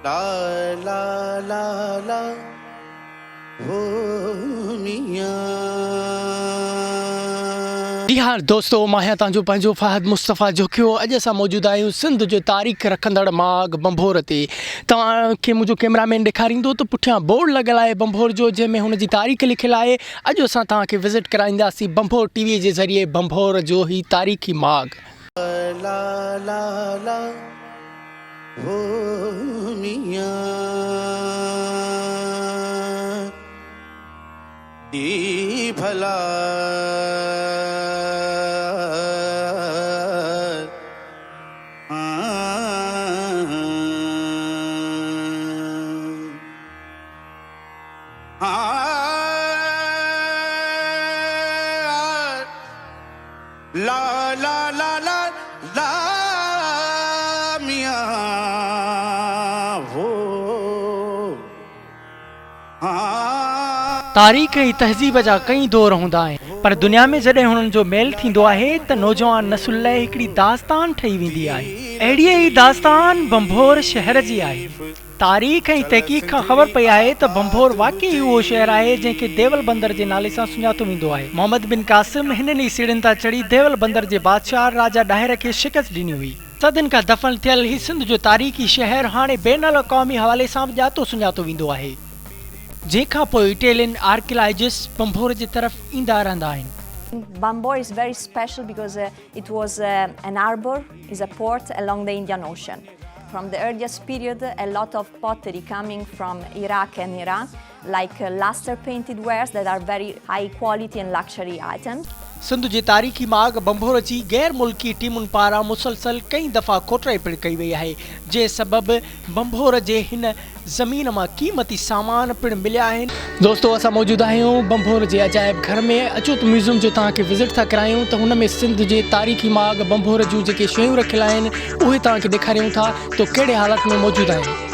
ला ला ला ला हो मियां। जी हाँ दोस्तों, मां आहियां तव्हांजो पंहिंजो फहद मुस्तफ़ा जोखियो। अॼु असां मौजूदु आहियूं सिंध जो तारीख़ रखंदड़ माग बंभोर ते। तव्हांखे मुंहिंजो कैमरामैन ॾेखारींदो त पुठियां बोर्ड लॻल आहे बंभोर जो, जंहिंमें हुनजी तारीख़ लिखियलु आहे। अॼु असां तव्हांखे विज़िट कराईंदासीं बंभोर टीवीअ जे ज़रिए बंभोर जो ही तारीख़ी माग। ला ला ला हो मियां दी भला ला ला ला ला ला मियां वो तारीख़ ऐं तहज़ीब जा कई दौर हूंदा आहिनि, पर दुनिया में जॾहिं हुननि जो मेल थींदो आहे त नौजवान नसुल लाइ हिकिड़ी दास्तान ठही वेंदी आहे। अहिड़ी ई दास्तान बंभोर शहर जी आहे। तारीख़ ऐं तहक़ीक़ खां ख़बर पई आहे त बंभोर वाक़ई उहो शहर आहे जंहिंखे देवल बंदर जे नाले सां सुञातो वेंदो आहे। मोहम्मद बिन कासिम हिननि ई सीढ़ियुनि तां चढ़ी देवल बंदर जे बादशाह राजा ॾाहिर खे शिकस्त ॾिनी हुई। सदियुनि खां दफ़न थियल ही सिंध जो तारीख़ी शहर हाणे बैनुल अक़वामी हवाले सां बि ॼातो सुञातो वेंदो आहे, जंहिंखां पोइ इटालियन आर्कियोलॉजिस्ट बंभोर जी तरफ़ ईंदा रहंदा आहिनि। Bambor is very special because it was an harbor, is a port along the Indian Ocean. From the earliest period, a lot of pottery coming from Iraq and Iran, like luster painted wares that are very high quality and luxury items. Sindh जी तारीख़ी माग बंभोर जी गैर मुल्की टीमुनि पारां मुसलसल कई दफ़ा कोटराई पिणु कई वई आहे, जे सबबि बंभोर जे हिन ज़मीन मां क़ीमती सामान पिणु मिलिया आहिनि। दोस्तों, असां मौजूदु आहियूं बंभोर जे अजाइब घर में। अचो त म्यूज़ियम जो तव्हांखे विज़िट था करायूं त हुन में सिंध जे तारीख़ी माग बंभोर जूं जेके शयूं रखियल आहिनि उहे तव्हांखे ॾेखारियूं था त कहिड़े हालत में मौजूदु आहिनि।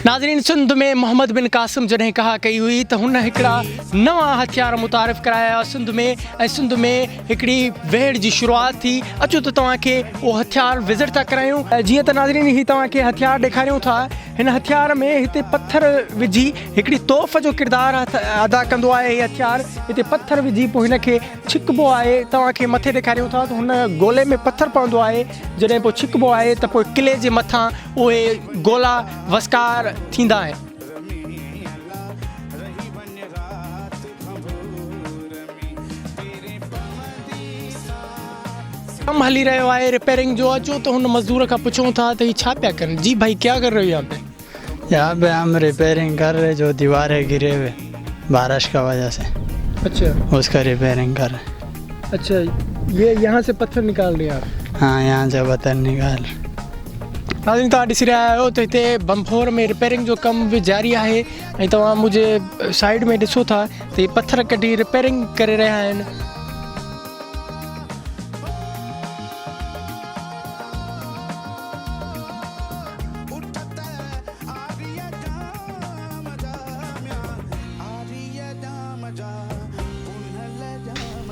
नाज़रीन, सिंध में मोहम्मद बिन कासिम जॾहिं कहा कई हुई त हुन हिकिड़ा नवां हथियार मुतारिफ़ कराया सिंध में, ऐं सिंध में हिकिड़ी वेड़ जी शुरूआति थी। अचो त तव्हांखे उहो हथियार विज़िट था करायूं। जीअं त नाज़रीन ही तव्हांखे हथियार ॾेखारियूं था, हिन हथियार में हिते पत्थर विझी हिकिड़ी तोहफ़ जो किरदारु अदा कंदो आहे। हीअ हथियार हिते पत्थर विझी पोइ हिनखे छिकबो आहे। तव्हांखे मथे ॾेखारियूं था त हुन गोले में पत्थर पवंदो आहे, जॾहिं पोइ छिकबो आहे त पोइ किले जे मथां उहे गोला वस्कार थींदा आहिनि। कम हली रहियो आहे रिपेयरिंग जो। अचो तो हुन मजदूर का पूछूं था तो ये छा पिया करन। जी भाई, क्या कर रहे हो यहाँ पे? यहाँ पे हम रिपेयरिंग कर रहे, जो दीवारें गिरे हुए बारिश का वजह से। अच्छा, उसका रिपेयरिंग कर रहे। अच्छा, ये यहाँ से पत्थर निकाल रहे हैं आप? हाँ, यहाँ से पत्थर निकाल। नाज़रीन तव्हां ॾिसी रहिया आहियो त हिते बम्फोर में रिपेयरिंग जो कमु बि जारी आहे ऐं तव्हां मुंहिंजे साइड में ॾिसो था त हीअ पथर कढी रिपेयरिंग करे रहिया आहिनि।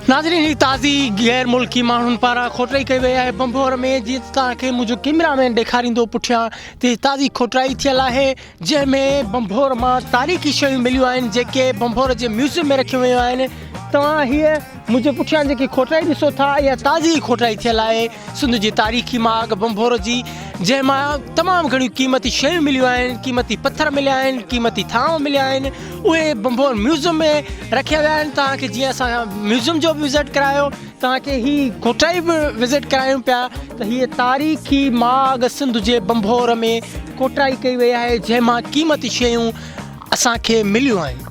नाज़रीन ही ताज़ी गैर मुल्की माण्हुनि पारां खोटराई कई वई आहे बम्फोर में। जीअं तव्हांखे मुंहिंजो कैमरामैन ॾेखारींदो पुठियां त ताज़ी खोटराई थियल आहे जंहिंमें बम्फोर मां तारीख़ी शयूं मिलियूं आहिनि जेके बम्फोर जे म्यूज़ियम में रखियूं वयूं आहिनि। तव्हां हीअ मुंहिंजे पुठियां जेकी खोटराई ॾिसो था इहा ताज़ी खोटराई थियल आहे सिंध जी तारीख़ी माग बम्फोर जी, जंहिंमां तमामु घणियूं क़ीमती शयूं मिलियूं आहिनि, क़ीमती पथर मिलिया आहिनि, क़ीमती थांव मिलिया आहिनि। उहे बम्फोर म्यूज़ियम में रखिया विया आहिनि। तव्हांखे जीअं असां म्यूज़ियम जो बि विज़िट करायो, तव्हांखे ही खोटराई बि विज़िट करायूं पिया त हीअ तारीख़ी माग सिंध जे बम्फोर में खोटराई कई वई आहे जंहिंमां क़ीमती शयूं असांखे मिलियूं आहिनि।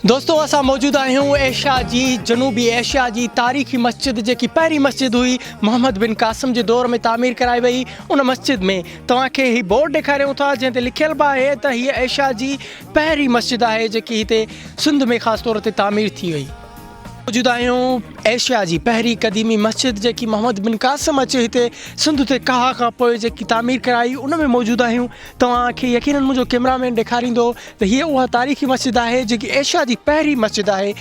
दोस्तों असां मौजूदु आहियूं एशिया जी जनूबी एशिया जी तारीख़ी मस्जिद जेकी पहिरीं मस्जिद हुई मोहम्मद बिन कासिम जे दौर में तामीर कराई वई। उन मस्जिद में तव्हांखे ही बोर्ड ॾेखारियूं था जंहिं ते लिखियलु बि आहे त हीअ एशिया जी पहिरीं मस्जिद आहे जेकी हिते सिंध में ख़ासि तौर ते तामीर थी वई। मौजूदु आहियूं एशिया जी पहिरीं क़दीमी मस्जिद जेकी मोहम्मद बिन कासिम अचे हिते सिंध ते कहा खां पोइ जेकी तामीर कराई उन में मौजूदु आहियूं। तव्हांखे यकीनन मुंहिंजो कैमरामैन ॾेखारींदो त हीअ उहा तारीख़ी मस्जिद आहे जेकी एशिया जी पहिरीं मस्जिद आहे।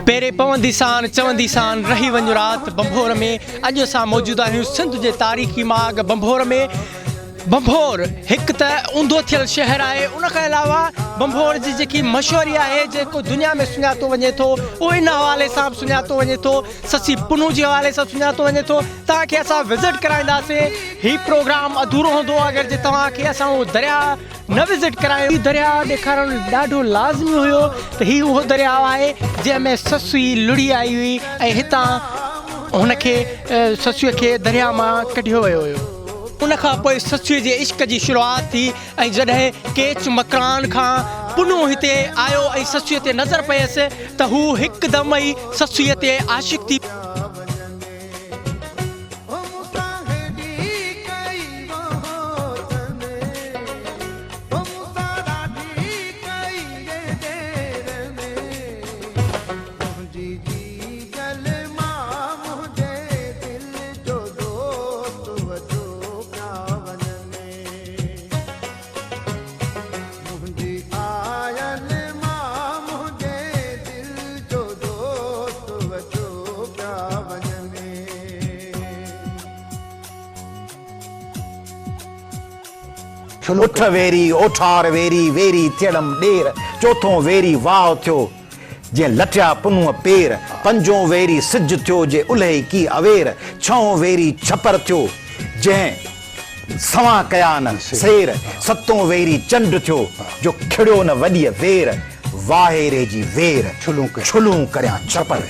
पहिरें पवंदी सान चवंदी सान रही वञ राति बम्फोर में। अॼु असां मौजूदु आहियूं सिंध जे तारीख़ी माग बम्फोर में। बम्फोर हिकु त ऊंधो थियल शहरु आहे, उन खां अलावा बम्फोर जी जेकी मशहूरी आहे जेको दुनिया में सुञातो वञे थो उहो इन हवाले सां बि सुञातो वञे थो, ससी पुनू जे हवाले सां सुञातो वञे थो। तव्हांखे असां विज़िट कराईंदासीं। हीउ प्रोग्राम अधूरो हूंदो अगरि जे तव्हांखे असां उहो दरिया न विज़िट करायूं। हीउ दरिया ॾेखारणु ॾाढो लाज़मी हुयो त हीउ उहो दरिया आहे जंहिंमें ससुई लुड़ी आई हुई ऐं हितां हुनखे ससूअ खे दरिया मां कढियो वियो हुयो। उन खां पोइ ससूअ जे इश्क जी शुरूआति थी ऐं जॾहिं केच मकरान खां पुनू हिते आयो ऐं ससूअ ते नज़र पयसि त हू हिकदमि ई ससूअ ते आशिक़ थी। उठ वेरी ओठार वेरी वेरी थियड़म ॾेर चोथों वेरी वाह थियो जे लटिया पुनूअ पेर पंजों वेरी सिज थियो जे उल्हे की अवेर छहों वेरी छपर थियो जंहिं सवा कया न सेर सतों वेरी चंड थियो जो खिड़ियो न वॾीअ वेर वाहेरे जी वेर छुलूं करियां छपर।